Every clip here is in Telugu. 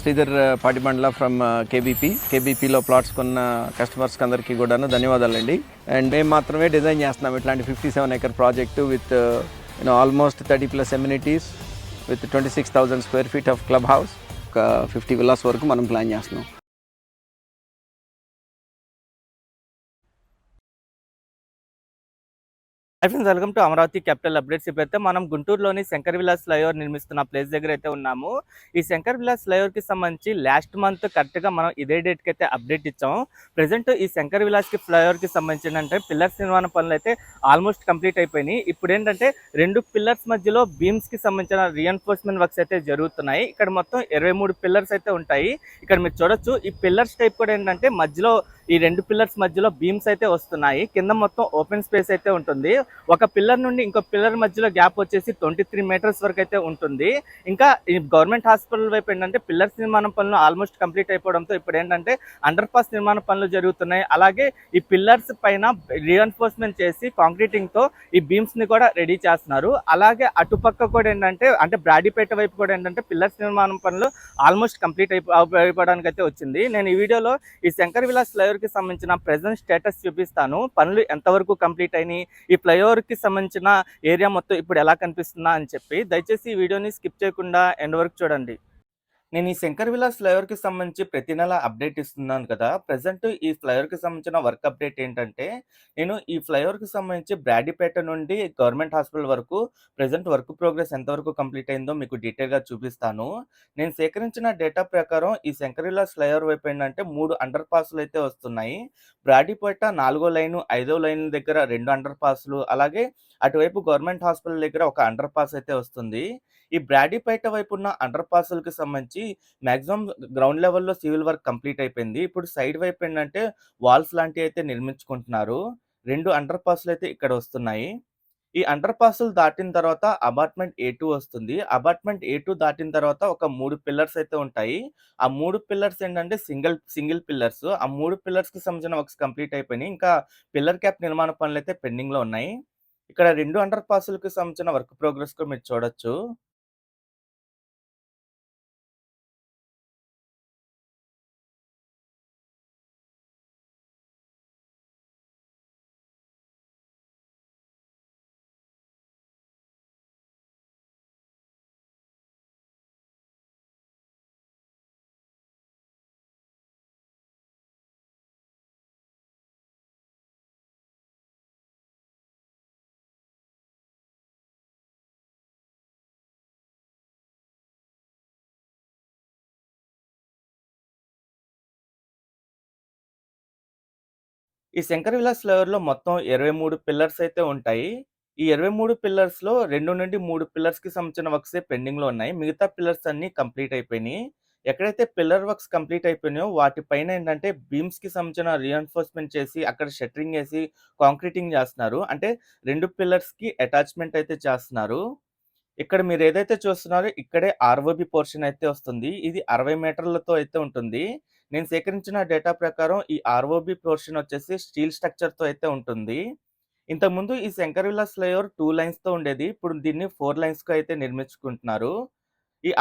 శ్రీధర్ పాటిబండ్ల ఫ్రమ్ కేబీపీలో ప్లాట్స్ కొన్న కస్టమర్స్కి అందరికీ కూడాను ధన్యవాదాలండి. అండ్ మేము మాత్రమే డిజైన్ చేస్తున్నాం ఇట్లాంటి 57 acre project with almost 30+ amenities with 26,000 square feet of club house, ఒక 50 villas వరకు మనం ప్లాన్ చేస్తున్నాం. Friends, welcome to Amaravati capital updates. ఇప్పుడైతే మనం గుంటూరులోని శంకర్ విలాస్ ఫ్లైఓవర్ నిర్మిస్తున్న ప్లేస్ దగ్గర అయితే ఉన్నాము. ఈ శంకర్ విలాస్ ఫ్లైఓవర్కి సంబంధించి లాస్ట్ మంత్ కరెక్ట్గా మనం ఇదే డేట్కి అయితే అప్డేట్ ఇచ్చాము. ప్రజెంట్ ఈ శంకర్ విలాస్కి ఫ్లైఓవర్కి సంబంధించి అంటే పిల్లర్స్ నిర్మాణ పనులు అయితే ఆల్మోస్ట్ కంప్లీట్ అయిపోయినాయి. ఇప్పుడు ఏంటంటే 2 పిల్లర్స్ మధ్యలో బీమ్స్కి సంబంధించిన రీఎన్ఫోర్స్మెంట్ వర్క్స్ అయితే జరుగుతున్నాయి. ఇక్కడ మొత్తం 23 పిల్లర్స్ అయితే ఉంటాయి. ఇక్కడ మీరు చూడొచ్చు, ఈ పిల్లర్స్ టైప్ కూడా ఏంటంటే మధ్యలో ఈ 2 పిల్లర్స్ మధ్యలో బీమ్స్ అయితే వస్తున్నాయి. కింద మొత్తం ఓపెన్ స్పేస్ అయితే ఉంటుంది. ఒక పిల్లర్ నుండి ఇంకో పిల్లర్ మధ్యలో గ్యాప్ వచ్చేసి 23 మీటర్స్ వరకు అయితే ఉంటుంది. ఇంకా ఈ గవర్నమెంట్ హాస్పిటల్ వైపు ఏంటంటే పిల్లర్స్ నిర్మాణ పనులు ఆల్మోస్ట్ కంప్లీట్ అయిపోవడంతో ఇప్పుడు ఏంటంటే అండర్ పాస్ నిర్మాణ పనులు జరుగుతున్నాయి. అలాగే ఈ పిల్లర్స్ పైన రీఎన్ఫోర్స్మెంట్ చేసి కాంక్రీటింగ్ తో ఈ బీమ్స్ ని కూడా రెడీ చేస్తున్నారు. అలాగే అటుపక్క కూడా ఏంటంటే బ్రాడీపేట వైపు కూడా ఏంటంటే పిల్లర్స్ నిర్మాణం పనులు ఆల్మోస్ట్ కంప్లీట్ అయిపోవడానికి అయితే వచ్చింది. నేను ఈ వీడియోలో ఈ శంకర్ విలాస్ ఫ్లైఓవర్ కి సంబంధించిన ప్రెజెంట్ స్టేటస్ చూపిస్తాను. పనులు ఎంతవరకు కంప్లీట్ అయినాయి, ఈ ఫ్లైఓవర్ కి సంబంధించిన ఏరియా మొత్తం ఇప్పుడు ఎలా కనిపిస్తుందా అని చెప్పి దయచేసి ఈ వీడియోని స్కిప్ చేయకుండా ఎండ్ వరకు చూడండి. నేను ఈ శంకర్ విలాస్ ఫ్లైఓవర్కి సంబంధించి ప్రతి నెల అప్డేట్ ఇస్తున్నాను కదా. ప్రజెంట్ ఈ ఫ్లైఓవర్కి సంబంధించిన వర్క్ అప్డేట్ ఏంటంటే, నేను ఈ ఫ్లైఓవర్కి సంబంధించి బ్రాడీపేట నుండి గవర్నమెంట్ హాస్పిటల్ వరకు ప్రజెంట్ వర్క్ ప్రోగ్రెస్ ఎంతవరకు కంప్లీట్ అయిందో మీకు డీటెయిల్గా చూపిస్తాను. నేను సేకరించిన డేటా ప్రకారం ఈ శంకర్ విలాస్ ఫ్లైఓవర్ వైపు ఏంటంటే 3 అండర్ పాస్లు అయితే వస్తున్నాయి. బ్రాడీపేట 4వ లైను 5వ లైన్ దగ్గర 2 అండర్ పాస్లు, అలాగే అటువైపు గవర్నమెంట్ హాస్పిటల్ దగ్గర ఒక అండర్ పాస్ అయితే వస్తుంది. ఈ బ్రాడీపేట వైపు ఉన్న అండర్ పాస్లకు సంబంధించి మాక్సిమం గ్రౌండ్ లెవెల్లో సివిల్ వర్క్ కంప్లీట్ అయిపోయింది. ఇప్పుడు సైడ్ వైపు ఏంటంటే వాల్స్ లాంటివి అయితే నిర్మించుకుంటున్నారు. 2 అండర్ పాస్లు అయితే ఇక్కడ వస్తున్నాయి. ఈ అండర్ పాస్లు దాటిన తర్వాత అపార్ట్మెంట్ A2 వస్తుంది. అపార్ట్మెంట్ A2 దాటిన తర్వాత ఒక 3 పిల్లర్స్ అయితే ఉంటాయి. ఆ 3 పిల్లర్స్ ఏంటంటే సింగిల్ పిల్లర్స్. ఆ 3 పిల్లర్స్ కి సంబంధించిన వర్క్స్ కంప్లీట్ అయిపోయినాయి. ఇంకా పిల్లర్ క్యాప్ నిర్మాణ పనులు అయితే పెండింగ్ లో ఉన్నాయి. ఇక్కడ 2 అండర్ పాస్లకు సంబంధించిన వర్క్ ప్రోగ్రెస్ కూడా మీరు చూడొచ్చు. ఈ శంకర్ విలాస్ ఫ్లైఓవర్‌లో మొత్తం 23 పిల్లర్స్ అయితే ఉంటాయి. ఈ 23 పిల్లర్స్‌లో 2-3 పిల్లర్స్‌కి సంబంధించిన వర్క్సే పెండింగ్‌లో ఉన్నాయి. మిగతా పిల్లర్స్ అన్నీ కంప్లీట్ అయిపోయినాయి. ఎక్కడైతే పిల్లర్ వర్క్స్ కంప్లీట్ అయిపోయినాయో వాటి పైన ఏంటంటే బీమ్స్‌కి సంబంధించిన రీఎన్ఫోర్స్‌మెంట్ చేసి అక్కడ షట్టరింగ్ ఏసి కాంక్రీటింగ్ చేస్తున్నారు. అంటే 2 పిల్లర్స్‌కి అటాచ్‌మెంట్ అయితే చేస్తున్నారు. ఇక్కడ మీరు ఏదైతే చూస్తున్నారో ఇక్కడే ఆర్ఓబి పోర్షన్ అయితే వస్తుంది. ఇది 60 మీటర్లతో అయితే ఉంటుంది. నేను సేకరించిన డేటా ప్రకారం ఈ ఆర్ఓబి పోర్షన్ వచ్చేసి స్టీల్ స్ట్రక్చర్‌తో అయితే ఉంటుంది. ఇంతకుముందు ఈ శంకర్ విలాస్ ఫ్లైఓవర్ 2 లైన్స్‌తో ఉండేది. ఇప్పుడు దీన్ని 4 లైన్స్‌గా అయితే నిర్మించుకుంటున్నారు. ఈ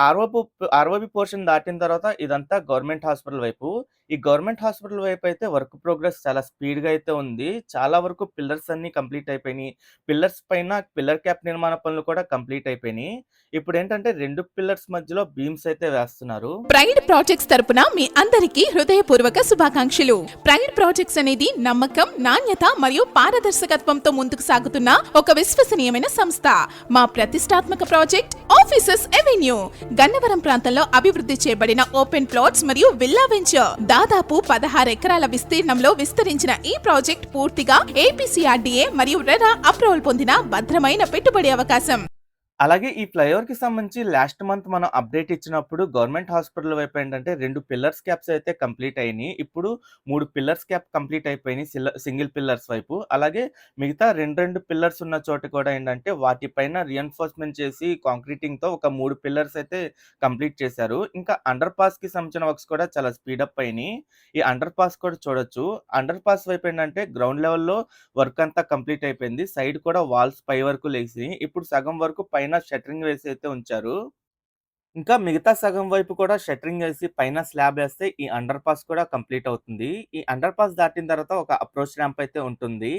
ఆర్ఓబి పోర్షన్ దాటిన తర్వాత ఇదంతా గవర్నమెంట్ హాస్పిటల్ వైపు. ఈ గవర్నమెంట్ హాస్పిటల్ వైపు అయితే వర్క్ ప్రోగ్రెస్ చాలా స్పీడ్‌గా అయితే ఉంది. చాలా వరకు పిల్లర్స్ అన్నీ కంప్లీట్ అయిపోయినాయి. పిల్లర్స్ పైన పిల్లర్ క్యాప్ నిర్మాణ పనులు కూడా కంప్లీట్ అయిపోయినాయి. ఇప్పుడేంటంటే 2 పిల్లర్స్ మధ్యలో బీమ్స్ అయితే వేస్తున్నారు. ప్రైడ్ ప్రాజెక్ట్స్ తరపున మీ అందరికీ హృదయపూర్వక శుభాకాంక్షలు. ప్రైడ్ ప్రాజెక్ట్స్ అనేది నమ్మకం, నాణ్యత మరియు పారదర్శకత్వంతో ముందుకు సాగుతున్న ఒక విశ్వసనీయమైన సంస్థ. మా ప్రతిష్టాత్మక ప్రాజెక్ట్ ఆఫీసెస్ ఎవెన్యూ గన్నవరం ప్రాంతంలో అభివృద్ధి చేయబడిన ఓపెన్ ప్లాట్స్ మరియు విల్లా వెంచర్. దాదాపు 16 ఎకరాల విస్తీర్ణంలో విస్తరించిన ఈ ప్రాజెక్ట్ పూర్తిగా APCRDA మరియు రెరా అప్రూవల్ పొందిన భద్రమైన పెట్టుబడి అవకాశం. అలాగే ఈ ఫ్లైఓవర్‌కి సంబంధించి లాస్ట్ మంత్ మనం అప్డేట్ ఇచ్చినప్పుడు గవర్నమెంట్ హాస్పిటల్ వైపు ఏంటంటే 2 పిల్లర్స్ క్యాప్స్ అయితే కంప్లీట్ అయినాయి. ఇప్పుడు 3 పిల్లర్స్ క్యాప్ కంప్లీట్ అయిపోయినాయి సింగిల్ పిల్లర్స్ వైపు. అలాగే మిగతా 2 పిల్లర్స్ ఉన్న చోట కూడా ఏంటంటే వాటిపైన రీఎన్ఫోర్స్‌మెంట్ చేసి కాంక్రీటింగ్‌తో ఒక 3 పిల్లర్స్ అయితే కంప్లీట్ చేశారు. ఇంకా అండర్ పాస్‌కి సంబంధించిన వర్క్స్ కూడా చాలా స్పీడప్ అయినాయి. ఈ అండర్ పాస్ కూడా చూడొచ్చు. అండర్ పాస్ వైపు ఏంటంటే గ్రౌండ్ లెవెల్‌లో వర్క్ అంతా కంప్లీట్ అయిపోయింది. సైడ్ కూడా వాల్స్ పై వరకు లేసినాయి. ఇప్పుడు సగం వరకు పైన షట్టరింగ్ వేసి అయితే ఉంచారు. ఇంకా మిగతా సగం వైపు కూడా షట్టరింగ్ ఏసి పైన స్లాబ్ ఏస్తే ఈ అండర్ పాస్ కూడా కంప్లీట్ అవుతుంది. ఈ అండర్ పాస్ దాటిన తర్వాత ఒక అప్రోచ్ ర్యాంప్ అయితే ఉంటుంది.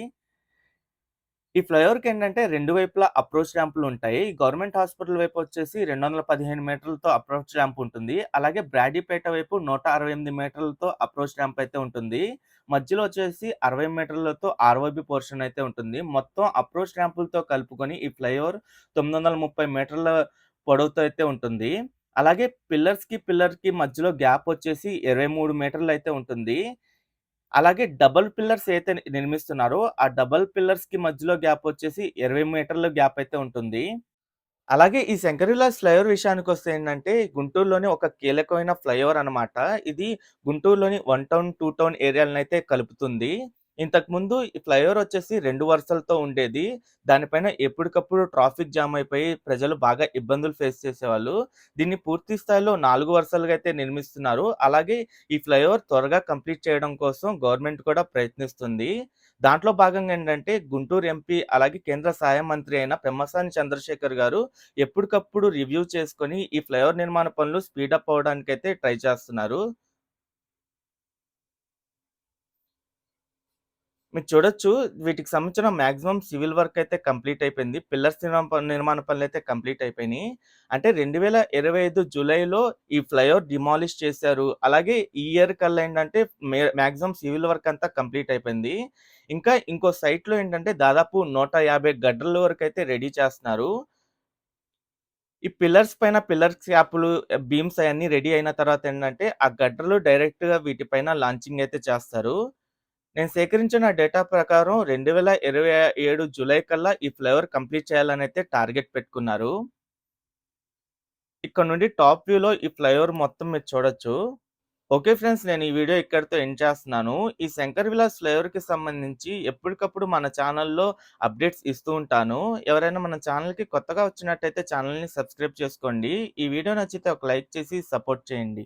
ఈ ఫ్లైఓవర్‌కేంటంటే 2 వైపులా అప్రోచ్ ర్యాంపులుంటాయి. గవర్నమెంట్ హాస్పిటల్ వైపు వచ్చేసి 215 మీటర్లతో అప్రోచ్ ర్యాంప్ ఉంటుంది. అలాగే బ్రాడీపేట వైపు 168 మీటర్లతో అప్రోచ్ ర్యాంప్ అయితే ఉంటుంది. మధ్యలో వచ్చేసి 60 మీటర్లతో ఆర్‌ఓబీ పోర్షన్ అయితే ఉంటుంది. మొత్తం అప్రోచ్ ర్యాంపులతో కలుపుకొని ఈ ఫ్లైఓవర్ 930 మీటర్ల పొడవుతో అయితే ఉంటుంది. అలాగే పిల్లర్‌కి మధ్యలో గ్యాప్ వచ్చేసి 23 మీటర్లయితే ఉంటుంది. అలాగే డబుల్ పిల్లర్స్ అయితే నిర్మిస్తున్నారో, ఆ డబుల్ పిల్లర్స్‌కి మధ్యలో గ్యాప్ వచ్చేసి 20 మీటర్ల గ్యాప్ అయితే ఉంటుంది. అలాగే ఈ శంకరీలాస్ ఫ్లైఓవర్ విషయానికొస్తే ఏంటంటే, గుంటూరులోని ఒక కీలకమైన ఫ్లైఓవర్ అనమాట. ఇది గుంటూరులోని 1 టౌన్, 2 టౌన్ ఏరియాలనైతే కలుపుతుంది. ఇంతకుముందు ఈ ఫ్లైఓవర్ వచ్చేసి 2 వరుసలతో ఉండేది. దానిపైన ఎప్పటికప్పుడు ట్రాఫిక్ జామ్ అయిపోయి ప్రజలు బాగా ఇబ్బందులు ఫేస్ చేసేవాళ్ళు. దీన్ని పూర్తి స్థాయిలో 4 వరుసలుగా అయితే నిర్మిస్తున్నారు. అలాగే ఈ ఫ్లైఓవర్ త్వరగా కంప్లీట్ చేయడం కోసం గవర్నమెంట్ కూడా ప్రయత్నిస్తుంది. దాంట్లో భాగంగా ఏంటంటే గుంటూరు ఎంపీ అలాగే కేంద్ర సహాయ మంత్రి అయిన పెమ్మసాని చంద్రశేఖర్ గారు ఎప్పటికప్పుడు రివ్యూ చేసుకొని ఈ ఫ్లైఓవర్ నిర్మాణ పనులు స్పీడప్ అవ్వడానికైతే ట్రై చేస్తున్నారు. మీరు చూడొచ్చు వీటికి సంబంధించిన మాక్సిమం సివిల్ వర్క్ అయితే కంప్లీట్ అయిపోయింది. పిల్లర్స్ నిర్మాణ పనులైతే కంప్లీట్ అయిపోయినాయి. అంటే 2025 జూలైలో ఈ ఫ్లైఓవర్ డిమాలిష్ చేశారు. అలాగే ఈ ఇయర్ కల్లా ఏంటంటే మాక్సిమం సివిల్ వర్క్ అంతా కంప్లీట్ అయిపోయింది. ఇంకా ఇంకో సైట్‌లో ఏంటంటే దాదాపు 150 గడ్డల వరకు అయితే రెడీ చేస్తున్నారు. ఈ పిల్లర్స్ పైన పిల్లర్ క్యాపులు, బీమ్స్ అయన్నీ రెడీ అయిన తర్వాత ఏంటంటే ఆ గడ్డలు డైరెక్ట్‌గా వీటిపైన లాంచింగ్ అయితే చేస్తారు. నేను సేకరించిన డేటా ప్రకారం 2027 జూలై కల్లా ఈ ఫ్లైఓవర్ కంప్లీట్ చేయాలనైతే టార్గెట్ పెట్టుకున్నారు. ఇక్కడ నుండి టాప్ వ్యూలో ఈ ఫ్లైఓవర్ మొత్తం మీరు చూడొచ్చు. ఓకే ఫ్రెండ్స్, నేను ఈ వీడియో ఇక్కడితో ఎండ్ చేస్తున్నాను. ఈ శంకర్ విలాస్ ఫ్లైఓవర్‌కి సంబంధించి ఎప్పటికప్పుడు మన ఛానల్‌లో అప్డేట్స్ ఇస్తూ ఉంటాను. ఎవరైనా మన ఛానల్‌కి కొత్తగా వచ్చినట్టయితే ఛానల్‌ని సబ్స్క్రైబ్ చేసుకోండి. ఈ వీడియో నచ్చితే ఒక లైక్ చేసి సపోర్ట్ చేయండి.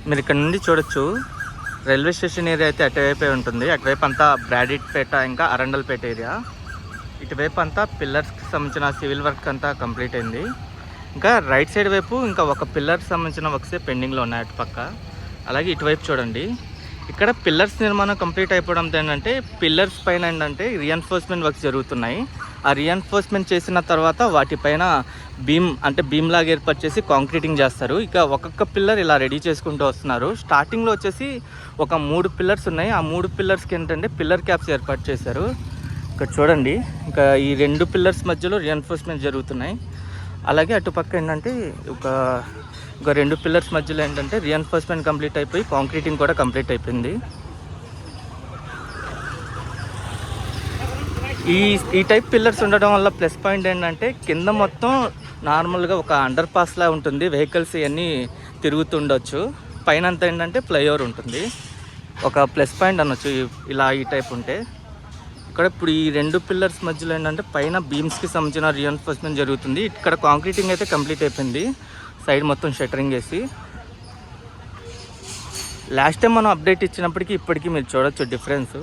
మీరు ఇక్కడ నుండి చూడొచ్చు, రైల్వే స్టేషన్ ఏరియా అయితే అటువైపే ఉంటుంది. అటువైపు అంతా బ్రాడీపేట ఇంకా అరండల్పేట ఏరియా. ఇటువైపు అంతా పిల్లర్స్కి సంబంధించిన సివిల్ వర్క్ అంతా కంప్లీట్ అయింది. ఇంకా రైట్ సైడ్ వైపు ఇంకా ఒక పిల్లర్కి సంబంధించిన వర్క్సే పెండింగ్లో ఉన్నాయి అటు పక్క. అలాగే ఇటువైపు చూడండి, ఇక్కడ పిల్లర్స్ నిర్మాణం కంప్లీట్ అయిపోవడంతో ఏంటంటే పిల్లర్స్ పైన ఏంటంటే రీఎన్ఫోర్స్మెంట్ వర్క్స్ జరుగుతున్నాయి. ఆ రీఎన్ఫోర్స్మెంట్ చేసిన తర్వాత వాటిపైన బీమ్ లాగా ఏర్పాటు చేసి కాంక్రీటింగ్ చేస్తారు. ఇక ఒక్కొక్క పిల్లర్ ఇలా రెడీ చేసుకుంటూ వస్తున్నారు. స్టార్టింగ్లో వచ్చేసి ఒక 3 పిల్లర్స్ ఉన్నాయి. ఆ 3 పిల్లర్స్కి ఏంటంటే పిల్లర్ క్యాప్స్ ఏర్పాటు చేశారు. ఇక్కడ చూడండి, ఇంకా ఈ 2 పిల్లర్స్ మధ్యలో రీఎన్ఫోర్స్మెంట్ జరుగుతున్నాయి. అలాగే అటుపక్క ఏంటంటే ఒక 2 పిల్లర్స్ మధ్యలో ఏంటంటే రీఎన్ఫోర్స్మెంట్ కంప్లీట్ అయిపోయి కాంక్రీటింగ్ కూడా కంప్లీట్ అయిపోయింది. ఈ టైప్ పిల్లర్స్ ఉండడం వల్ల ప్లస్ పాయింట్ ఏంటంటే కింద మొత్తం నార్మల్గా ఒక అండర్ పాస్లా ఉంటుంది, వెహికల్స్ ఇవన్నీ తిరుగుతుండొచ్చు. పైన అంతా ఏంటంటే ఫ్లైఓవర్ ఉంటుంది. ఒక ప్లస్ పాయింట్ అనొచ్చు ఇలా ఈ టైప్ ఉంటే. ఇక్కడ ఇప్పుడు ఈ 2 పిల్లర్స్ మధ్యలో ఏంటంటే పైన బీమ్స్కి సంబంధించిన రీఎన్ఫోర్స్మెంట్ జరుగుతుంది. ఇక్కడ కాంక్రీటింగ్ అయితే కంప్లీట్ అయిపోయింది, సైడ్ మొత్తం షట్టరింగ్ వేసి. లాస్ట్ టైం మనం అప్డేట్ ఇచ్చినప్పటికీ ఇప్పటికీ మీరు చూడొచ్చు డిఫరెన్స్.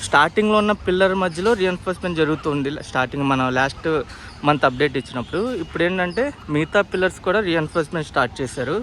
స్టార్టింగ్లో ఉన్న పిల్లర్ మధ్యలో రీఎన్ఫోర్స్మెంట్ జరుగుతుంది స్టార్టింగ్ మనం లాస్ట్ మంత్ అప్డేట్ ఇచ్చినప్పుడు. ఇప్పుడు ఏంటంటే మిగతా పిల్లర్స్ కూడా రీఎన్ఫోర్స్మెంట్ స్టార్ట్ చేశారు.